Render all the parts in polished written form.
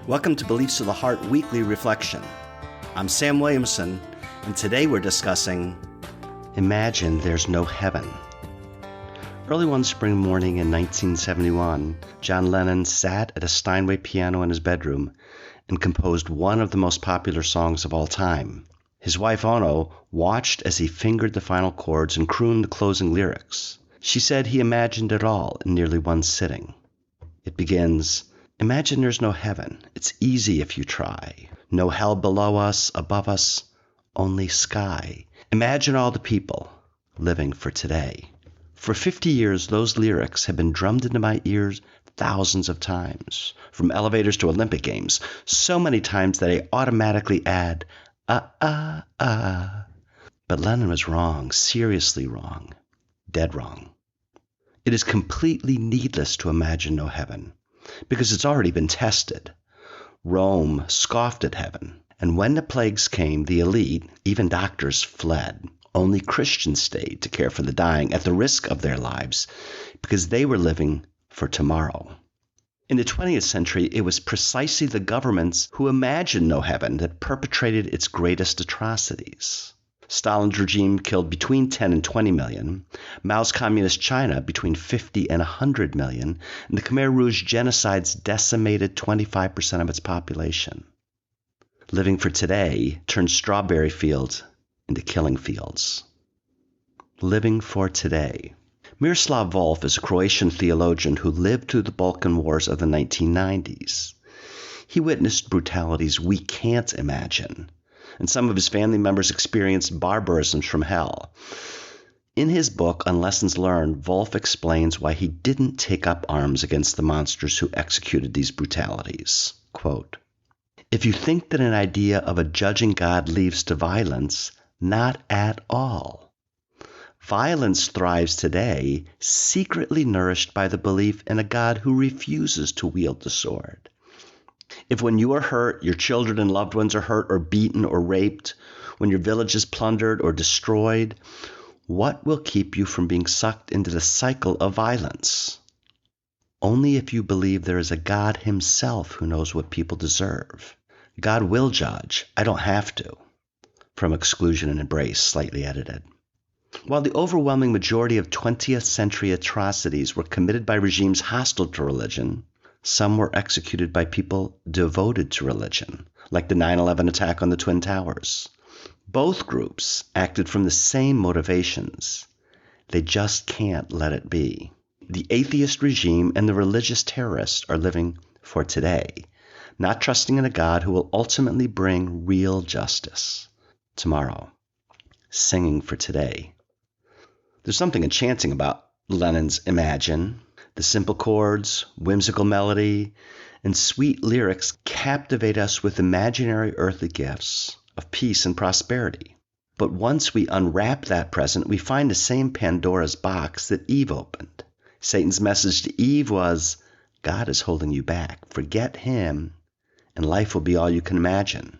Welcome to Beliefs of the Heart Weekly Reflection. I'm Sam Williamson, and today we're discussing Imagine There's No Heaven. Early one spring morning in 1971, John Lennon sat at a Steinway piano in his bedroom and composed one of the most popular songs of all time. His wife Ono watched as he fingered the final chords and crooned the closing lyrics. She said he imagined it all in nearly one sitting. It begins, "Imagine there's no heaven. It's easy if you try. No hell below us, above us, only sky. Imagine all the people living for today." For 50 years, those lyrics have been drummed into my ears thousands of times, from elevators to Olympic Games, so many times that I automatically add, But Lennon was wrong, seriously wrong, dead wrong. It is completely needless to imagine no heaven, because it's already been tested. Rome scoffed at heaven, and when the plagues came, the elite, even doctors, fled. Only Christians stayed to care for the dying at the risk of their lives, because they were living for tomorrow. In the 20th century, it was precisely the governments who imagined no heaven that perpetrated its greatest atrocities. Stalin's regime killed between 10 and 20 million, Mao's communist China between 50 and 100 million, and the Khmer Rouge genocides decimated 25% of its population. Living for today turned strawberry fields into killing fields. Living for today. Miroslav Volf is a Croatian theologian who lived through the Balkan Wars of the 1990s. He witnessed brutalities we can't imagine, and some of his family members experienced barbarisms from hell. In his book, On Lessons Learned, Volf explains why he didn't take up arms against the monsters who executed these brutalities. Quote, "If you think that an idea of a judging God leads to violence, not at all. Violence thrives today, secretly nourished by the belief in a God who refuses to wield the sword. If when you are hurt, your children and loved ones are hurt or beaten or raped, when your village is plundered or destroyed, what will keep you from being sucked into the cycle of violence? Only if you believe there is a God himself who knows what people deserve. God will judge. I don't have to." From Exclusion and Embrace, slightly edited. While the overwhelming majority of 20th century atrocities were committed by regimes hostile to religion, some were executed by people devoted to religion, like the 9/11 attack on the Twin Towers. Both groups acted from the same motivations. They just can't let it be. The atheist regime and the religious terrorists are living for today, not trusting in a God who will ultimately bring real justice tomorrow. Singing for today. There's something enchanting about Lennon's Imagine. The simple chords, whimsical melody, and sweet lyrics captivate us with imaginary earthly gifts of peace and prosperity. But once we unwrap that present, we find the same Pandora's box that Eve opened. Satan's message to Eve was, God is holding you back. Forget him, and life will be all you can imagine.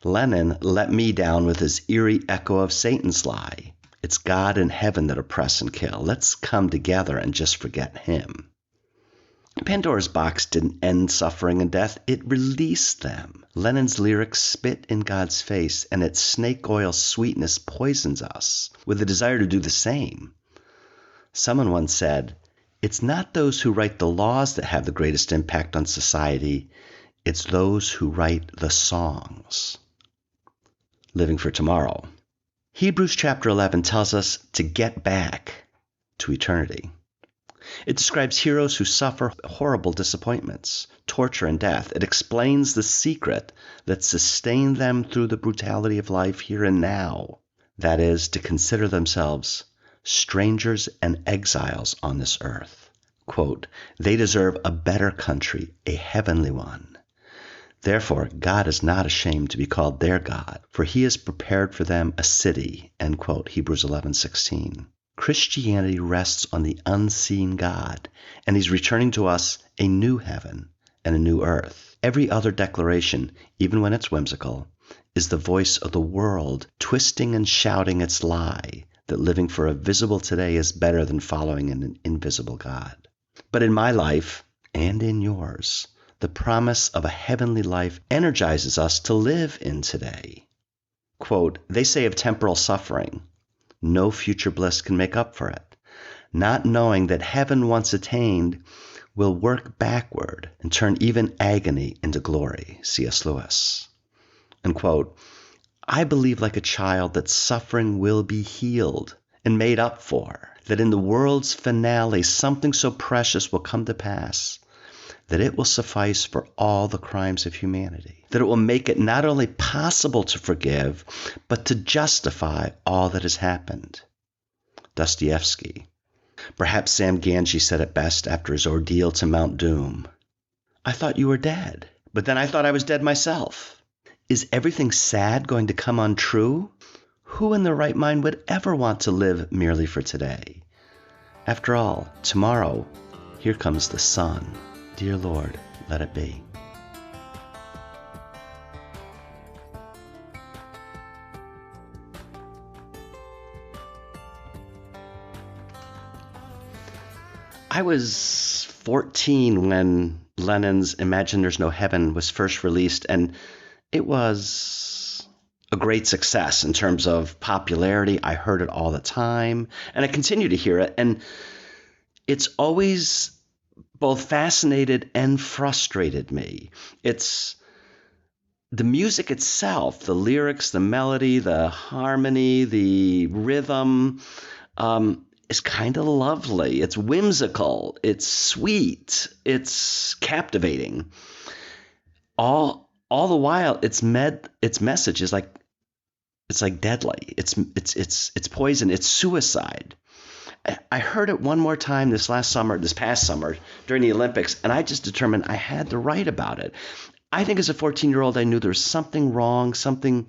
Lennon let me down with his eerie echo of Satan's lie. It's God and heaven that oppress and kill. Let's come together and just forget him. Pandora's box didn't end suffering and death. It released them. Lennon's lyrics spit in God's face, and its snake oil sweetness poisons us with a desire to do the same. Someone once said, "It's not those who write the laws that have the greatest impact on society. It's those who write the songs." Living for tomorrow. Hebrews chapter 11 tells us to get back to eternity. It describes heroes who suffer horrible disappointments, torture, and death. It explains the secret that sustained them through the brutality of life here and now. That is, to consider themselves strangers and exiles on this earth. Quote, "They deserve a better country, a heavenly one. Therefore, God is not ashamed to be called their God, for he has prepared for them a city." End quote, Hebrews 11:16. Christianity rests on the unseen God, and he's returning to us a new heaven and a new earth. Every other declaration, even when it's whimsical, is the voice of the world twisting and shouting its lie that living for a visible today is better than following an invisible God. But in my life, and in yours, the promise of a heavenly life energizes us to live in today. Quote, they say of temporal suffering, no future bliss can make up for it, not knowing that heaven once attained will work backward and turn even agony into glory. C.S. Lewis. And quote, I believe like a child that suffering will be healed and made up for, that in the world's finale something so precious will come to pass that it will suffice for all the crimes of humanity, that it will make it not only possible to forgive, but to justify all that has happened. Dostoevsky. Perhaps Sam Ganji said it best after his ordeal to Mount Doom. I thought you were dead, but then I thought I was dead myself. Is everything sad going to come untrue? Who in their right mind would ever want to live merely for today? After all, tomorrow, here comes the sun. Dear Lord, let it be. I was 14 when Lennon's Imagine There's No Heaven was first released, and it was a great success in terms of popularity. I heard it all the time, and I continue to hear it, and it's always both fascinated and frustrated me. It's the music itself, the lyrics, the melody, the harmony, the rhythm, is kind of lovely. It's whimsical. It's sweet. It's captivating. All the while, its message is like, it's like deadly. It's poison. It's suicide. I heard it one more time this past summer during the Olympics, and I just determined I had to write about it. I think as a 14-year-old, I knew there was something wrong, something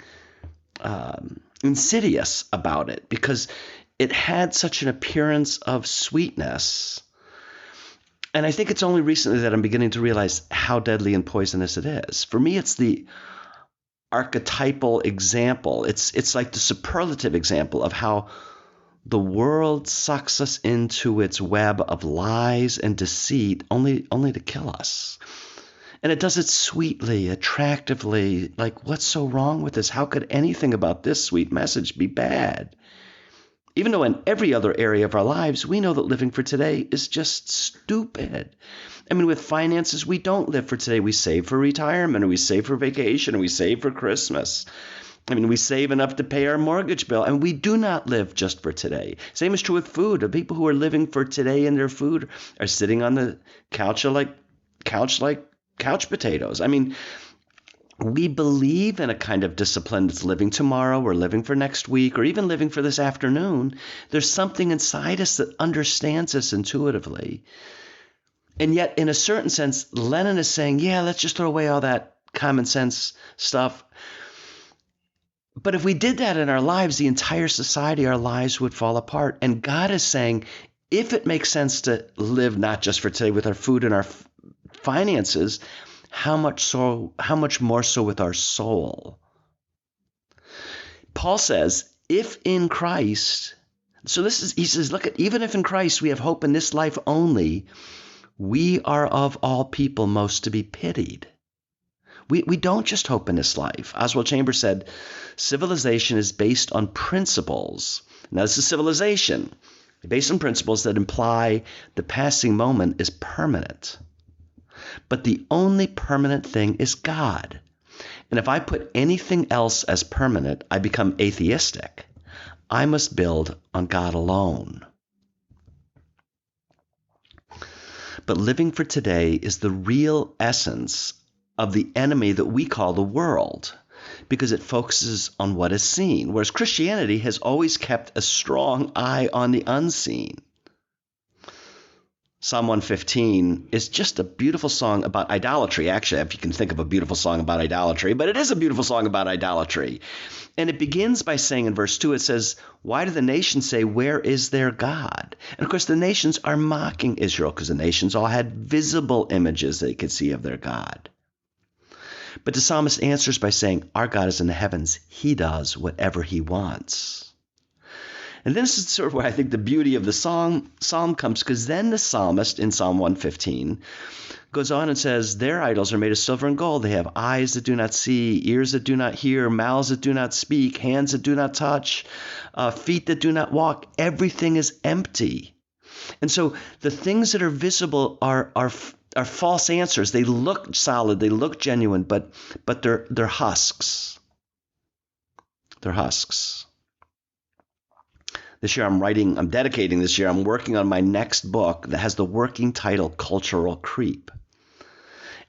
insidious about it, because it had such an appearance of sweetness. And I think it's only recently that I'm beginning to realize how deadly and poisonous it is. For me, it's the archetypal example. It's like the superlative example of how the world sucks us into its web of lies and deceit only to kill us. And it does it sweetly, attractively. Like, what's so wrong with this? How could anything about this sweet message be bad? Even though in every other area of our lives, we know that living for today is just stupid. I mean, with finances, we don't live for today. We save for retirement, or we save for vacation, or we save for Christmas. I mean, we save enough to pay our mortgage bill, and we do not live just for today. Same is true with food. The people who are living for today in their food are sitting on the couch like couch potatoes. I mean, we believe in a kind of discipline that's living tomorrow, or living for next week, or even living for this afternoon. There's something inside us that understands us intuitively. And yet, in a certain sense, Lennon is saying, yeah, let's just throw away all that common sense stuff. But if we did that in our lives, the entire society, our lives would fall apart. And God is saying, if it makes sense to live not just for today with our food and our finances, how much more so with our soul? Paul says, if in Christ, he says, look, even if in Christ we have hope in this life only, we are of all people most to be pitied. We don't just hope in this life. Oswald Chambers said, civilization is based on principles. Now, this is civilization, based on principles that imply the passing moment is permanent. But the only permanent thing is God. And if I put anything else as permanent, I become atheistic. I must build on God alone. But living for today is the real essence of the enemy that we call the world, because it focuses on what is seen, whereas Christianity has always kept a strong eye on the unseen. Psalm 115 is just a beautiful song about idolatry. Actually, if you can think of a beautiful song about idolatry, but it is a beautiful song about idolatry. And it begins by saying in verse 2, it says, why do the nations say, where is their God? And of course, the nations are mocking Israel because the nations all had visible images they could see of their God. But the psalmist answers by saying, our God is in the heavens. He does whatever he wants. And this is sort of where I think the beauty of the psalm comes, because then the psalmist in Psalm 115 Goes on and says, their idols are made of silver and gold. They have eyes that do not see, ears that do not hear, mouths that do not speak, hands that do not touch, feet that do not walk. Everything is empty. And so the things that are visible are false answers. They look solid, they look genuine, but they're husks. They're husks. This year I'm working on my next book that has the working title, Cultural Creep.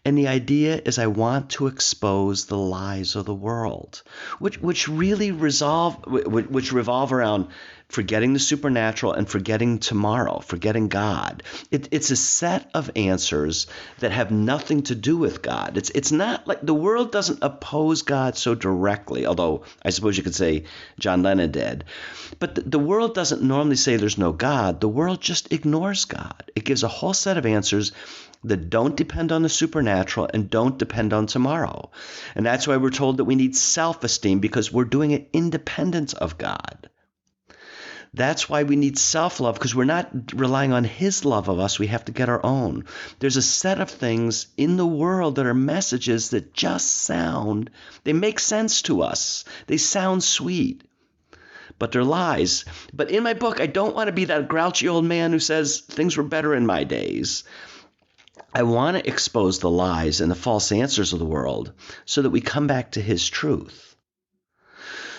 And the idea is I want to expose the lies of the world, which revolve around forgetting the supernatural and forgetting tomorrow, forgetting God. It's a set of answers that have nothing to do with God. It's not like the world doesn't oppose God so directly, although I suppose you could say John Lennon did. But the world doesn't normally say there's no God. The world just ignores God. It gives a whole set of answers that don't depend on the supernatural and don't depend on tomorrow. And that's why we're told that we need self-esteem, because we're doing it independent of God. That's why we need self-love, because we're not relying on his love of us. We have to get our own. There's a set of things in the world that are messages that just they make sense to us. They sound sweet, but they're lies. But in my book, I don't want to be that grouchy old man who says things were better in my days. I want to expose the lies and the false answers of the world so that we come back to his truth,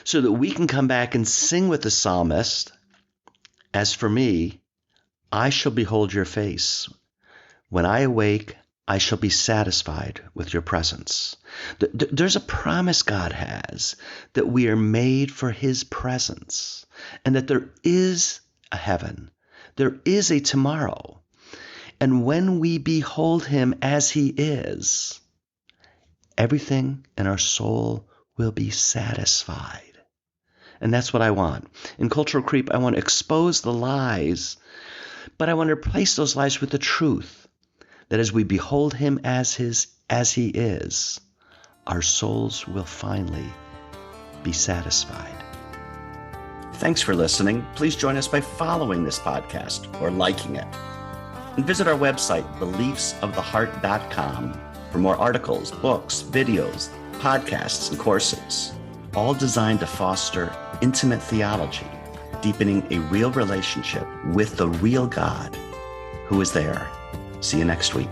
so that we can come back and sing with the psalmist, as for me, I shall behold your face. When I awake, I shall be satisfied with your presence. There's a promise God has that we are made for his presence, and that there is a heaven, there is a tomorrow. And when we behold him as he is, everything in our soul will be satisfied. And that's what I want. In Cultural Creep, I want to expose the lies, but I want to replace those lies with the truth, that as we behold him as he is, our souls will finally be satisfied. Thanks for listening. Please join us by following this podcast or liking it. And visit our website, beliefsoftheheart.com, for more articles, books, videos, podcasts, and courses, all designed to foster intimate theology, deepening a real relationship with the real God who is there. See you next week.